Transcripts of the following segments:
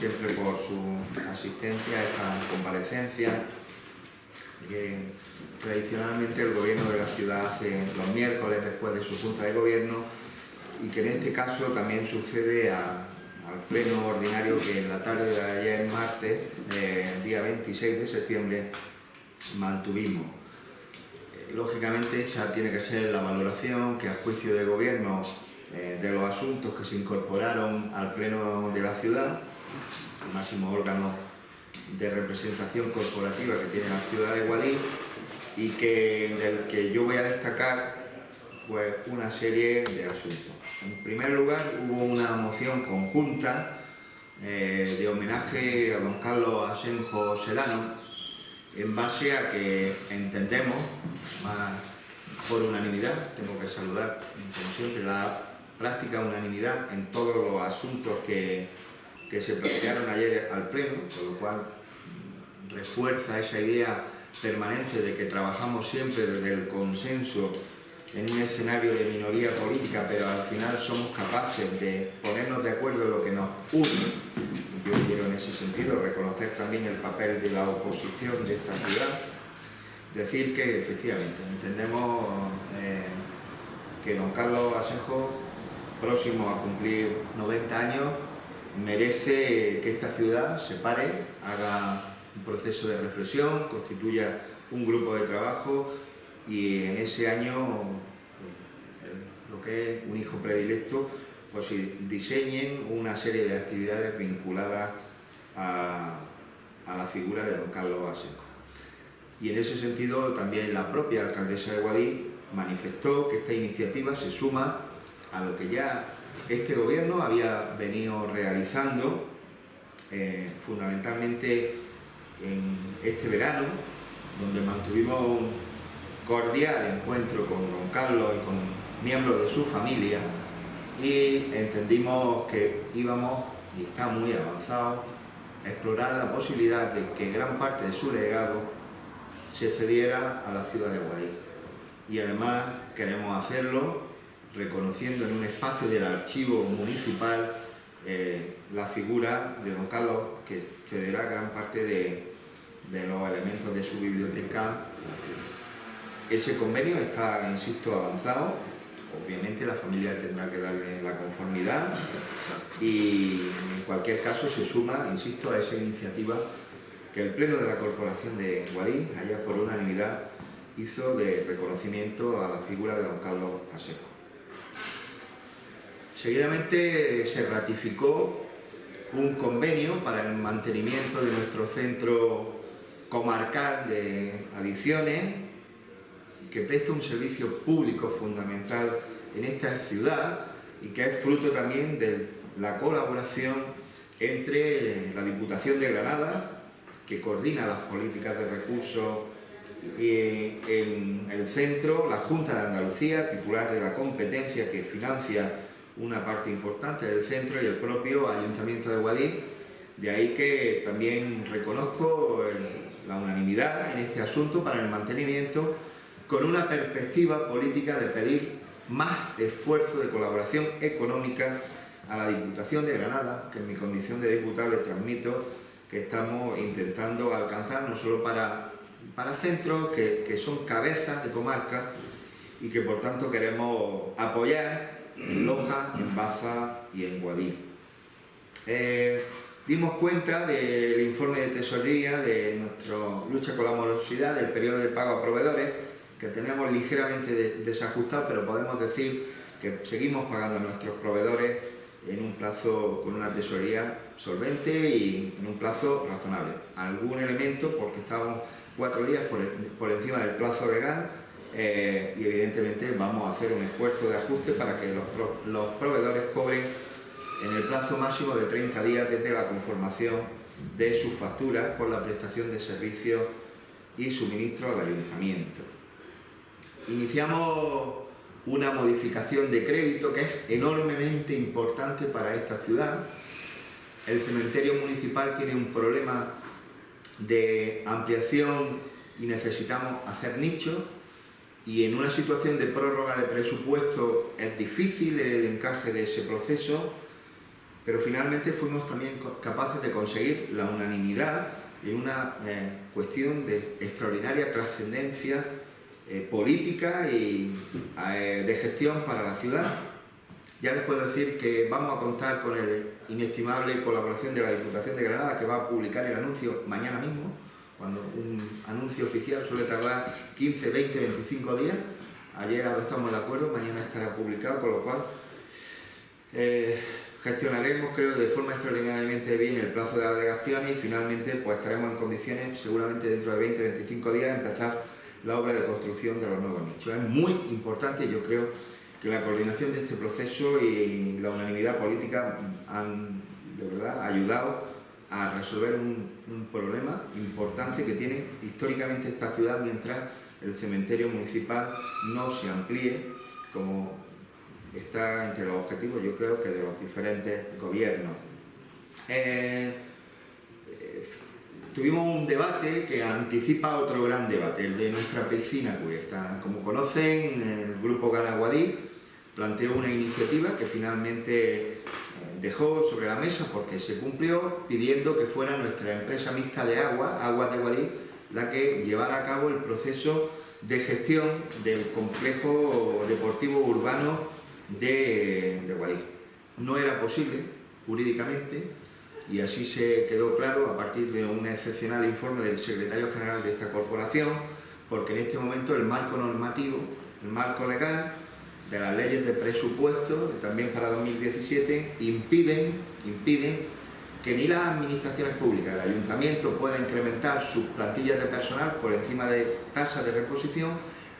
siempre por su asistencia a esta comparecencia que tradicionalmente el Gobierno de la ciudad hace los miércoles después de su Junta de Gobierno y que en este caso también sucede al pleno ordinario que en la tarde de ayer, martes, día 26 de septiembre, mantuvimos. Lógicamente esta tiene que ser la valoración que a juicio de Gobierno de los asuntos que se incorporaron al pleno de la ciudad, el máximo órgano de representación corporativa que tiene la ciudad de Guadix, y del que yo voy a destacar pues una serie de asuntos. En primer lugar, hubo una moción conjunta de homenaje a don Carlos Asenjo Sedano, en base a que entendemos, más por unanimidad, tengo que saludar, como siempre, la práctica unanimidad en todos los asuntos que se plantearon ayer al Pleno, con lo cual refuerza esa idea permanente de que trabajamos siempre desde el consenso en un escenario de minoría política, pero al final somos capaces de ponernos de acuerdo en lo que nos une. Yo quiero en ese sentido reconocer también el papel de la oposición de esta ciudad, decir que efectivamente entendemos que don Carlos Asenjo, próximo a cumplir 90 años, merece que esta ciudad se pare, haga un proceso de reflexión, constituya un grupo de trabajo y en ese año, lo que es un hijo predilecto, pues diseñen una serie de actividades vinculadas a la figura de don Carlos Asenjo. Y en ese sentido también la propia alcaldesa de Guadix manifestó que esta iniciativa se suma a lo que ya este gobierno había venido realizando fundamentalmente en este verano, donde mantuvimos un cordial encuentro con don Carlos y con miembros de su familia y entendimos que íbamos, y está muy avanzado, a explorar la posibilidad de que gran parte de su legado se cediera a la ciudad de Guadix. Y además queremos hacerlo reconociendo en un espacio del archivo municipal la figura de don Carlos, que cederá gran parte de los elementos de su biblioteca. Ese convenio está, insisto, avanzado. Obviamente la familia tendrá que darle la conformidad y en cualquier caso se suma, insisto, a esa iniciativa que el Pleno de la Corporación de Guadix, allá por unanimidad, hizo de reconocimiento a la figura de don Carlos Asenjo. Seguidamente se ratificó un convenio para el mantenimiento de nuestro centro comarcal de adicciones, que presta un servicio público fundamental en esta ciudad y que es fruto también de la colaboración entre la Diputación de Granada, que coordina las políticas de recursos en el centro, la Junta de Andalucía, titular de la competencia que financia una parte importante del centro, y el propio Ayuntamiento de Guadix. De ahí que también reconozco la unanimidad en este asunto para el mantenimiento, con una perspectiva política de pedir más esfuerzo de colaboración económica a la Diputación de Granada, que en mi condición de diputado les transmito que estamos intentando alcanzar, no solo para centros que son cabezas de comarca y que por tanto queremos apoyar en Loja, en Baza y en Guadix. Dimos cuenta del informe de tesorería de nuestra lucha con la morosidad del periodo de pago a proveedores, que tenemos ligeramente desajustado, pero podemos decir que seguimos pagando a nuestros proveedores en un plazo, con una tesorería solvente y en un plazo razonable. Algún elemento porque estábamos 4 días por encima del plazo legal, y evidentemente vamos a hacer un esfuerzo de ajuste para que los proveedores cobren en el plazo máximo de 30 días desde la conformación de sus facturas por la prestación de servicios y suministro al ayuntamiento. Iniciamos una modificación de crédito que es enormemente importante para esta ciudad. El cementerio municipal tiene un problema de ampliación y necesitamos hacer nichos, y en una situación de prórroga de presupuesto es difícil el encaje de ese proceso, pero finalmente fuimos también capaces de conseguir la unanimidad en una cuestión de extraordinaria trascendencia política y de gestión para la ciudad. Ya les puedo decir que vamos a contar con la inestimable colaboración de la Diputación de Granada, que va a publicar el anuncio mañana mismo, cuando un anuncio oficial suele tardar 15, 20, 25 días. Ayer adoptamos el acuerdo, mañana estará publicado, con lo cual gestionaremos, creo, de forma extraordinariamente bien el plazo de alegaciones y finalmente pues estaremos en condiciones, seguramente dentro de 20, 25 días, de empezar la obra de construcción de los nuevos nichos. Es muy importante, yo creo, que la coordinación de este proceso y la unanimidad política han, de verdad, ayudado a resolver un problema importante que tiene históricamente esta ciudad mientras el cementerio municipal no se amplíe, como está entre los objetivos, yo creo, que de los diferentes gobiernos. Tuvimos un debate que anticipa otro gran debate, el de nuestra piscina cubierta. Como conocen, el grupo Gana-Guadí planteó una iniciativa que finalmente dejó sobre la mesa porque se cumplió, pidiendo que fuera nuestra empresa mixta de Aguas de Guadí, la que llevara a cabo el proceso de gestión del complejo deportivo urbano de Guadí. No era posible jurídicamente, y así se quedó claro a partir de un excepcional informe del secretario general de esta corporación, porque en este momento el marco normativo, el marco legal de las leyes de presupuesto, también para 2017, impiden que ni las administraciones públicas, el ayuntamiento, pueda incrementar sus plantillas de personal por encima de tasas de reposición,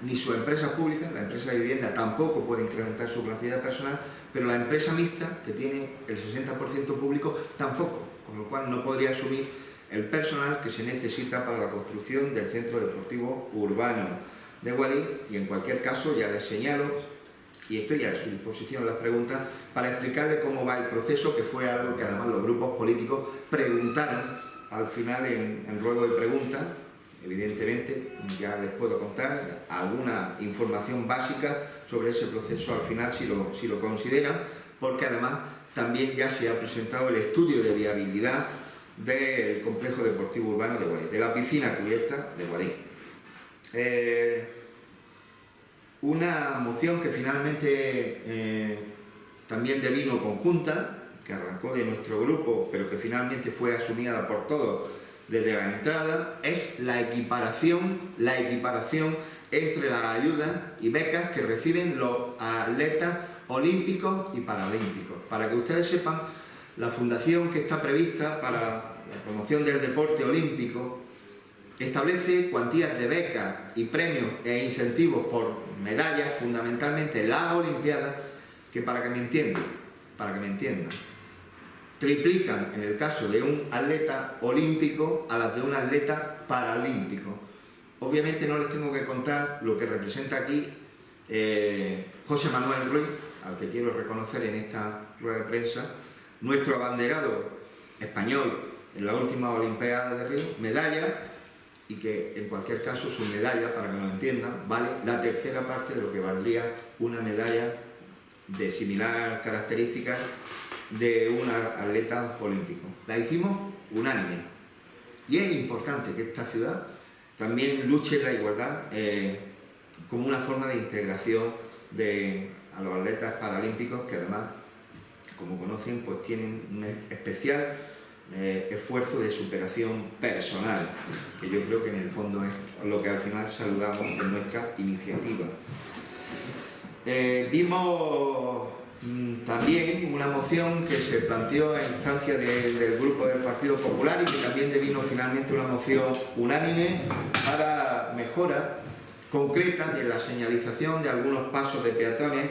ni sus empresas públicas, la empresa de vivienda tampoco puede incrementar su plantilla de personal, pero la empresa mixta, que tiene el 60% público, tampoco, con lo cual no podría asumir el personal que se necesita para la construcción del Centro Deportivo Urbano de Guadí. Y en cualquier caso ya les señalo, y estoy a su disposición las preguntas, para explicarles cómo va el proceso, que fue algo que además los grupos políticos preguntaron al final en ruego de preguntas. Evidentemente ya les puedo contar alguna información básica sobre ese proceso al final, si lo consideran, porque además también ya se ha presentado el estudio de viabilidad del complejo deportivo urbano de Guadí, de la piscina cubierta de Guadí. Una moción que finalmente también devino conjunta, que arrancó de nuestro grupo, pero que finalmente fue asumida por todos desde la entrada, es la equiparación entre las ayudas y becas que reciben los atletas olímpicos y paralímpicos. Para que ustedes sepan, la fundación que está prevista para la promoción del deporte olímpico establece cuantías de becas y premios e incentivos por medallas, fundamentalmente en las Olimpiadas, que para que me entiendan, triplican en el caso de un atleta olímpico a las de un atleta paralímpico. Obviamente no les tengo que contar lo que representa aquí José Manuel Ruiz, al que quiero reconocer en esta rueda de prensa, nuestro abanderado español en la última Olimpiada de Río, medalla, y que en cualquier caso su medalla, para que lo entiendan, vale la tercera parte de lo que valdría una medalla de similar características de un atleta olímpico. La hicimos unánime, y es importante que esta ciudad también luche la igualdad como una forma de integración a los atletas paralímpicos, que además, como conocen, pues tienen un especial esfuerzo de superación personal, que yo creo que en el fondo es lo que al final saludamos en nuestra iniciativa. Vimos también una moción que se planteó a instancia del grupo del Partido Popular, y que también devino finalmente una moción unánime para mejora concreta de la señalización de algunos pasos de peatones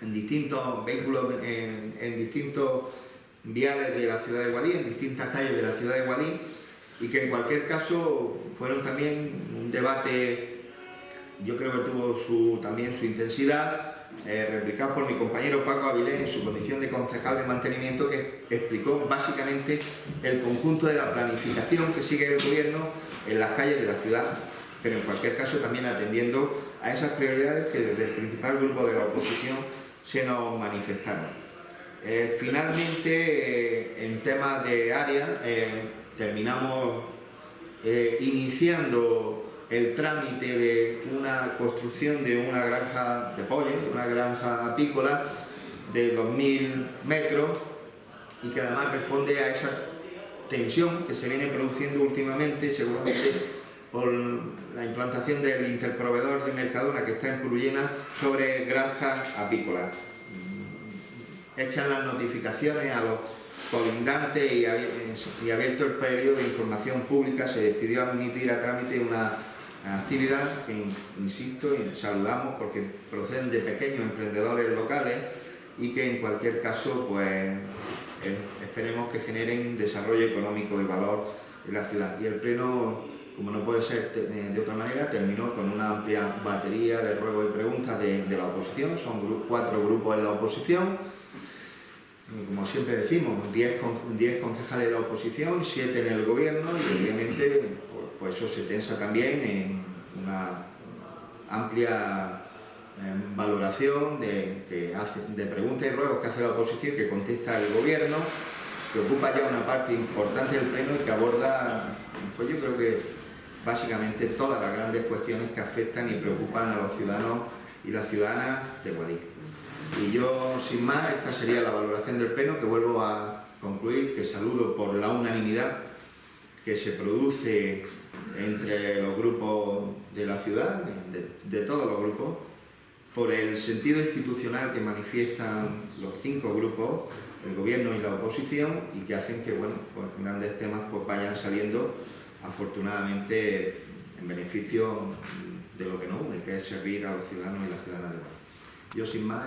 en distintos vehículos, en distintos viales de la ciudad de Guadí, en distintas calles de la ciudad de Guadí, y que en cualquier caso fueron también un debate, yo creo que tuvo también su intensidad, replicado por mi compañero Paco Avilés en su condición de concejal de mantenimiento, que explicó básicamente el conjunto de la planificación que sigue el gobierno en las calles de la ciudad, pero en cualquier caso también atendiendo a esas prioridades que desde el principal grupo de la oposición se nos manifestaron. Finalmente, en temas de área, terminamos iniciando el trámite de una construcción de una granja de pollo, una granja apícola de 2000 metros, y que además responde a esa tensión que se viene produciendo últimamente, seguramente por la implantación del interproveedor de Mercadona que está en Puruyena sobre granjas apícolas. Echan las notificaciones a los colindantes y abierto el periodo de información pública, se decidió admitir a trámite una actividad que, insisto, y saludamos porque proceden de pequeños emprendedores locales y que en cualquier caso pues esperemos que generen desarrollo económico y valor en la ciudad. Y el Pleno, como no puede ser de otra manera, terminó con una amplia batería de ruegos y preguntas de la oposición. Son 4 grupos en la oposición, como siempre decimos, 10 concejales de la oposición, 7 en el gobierno, y obviamente pues eso se tensa también en una amplia valoración de preguntas y ruegos que hace la oposición, que contesta el gobierno, que ocupa ya una parte importante del pleno y que aborda, pues yo creo que básicamente todas las grandes cuestiones que afectan y preocupan a los ciudadanos y las ciudadanas de Guadix. Y yo, sin más, esta sería la valoración del pleno, que vuelvo a concluir, que saludo por la unanimidad que se produce entre los grupos de la ciudad, de todos los grupos, por el sentido institucional que manifiestan los 5 grupos, el gobierno y la oposición, y que hacen que, bueno, pues grandes temas pues vayan saliendo, afortunadamente, en beneficio de lo que nos une, que es servir a los ciudadanos y las ciudadanas de Guadix. Yo, sin más,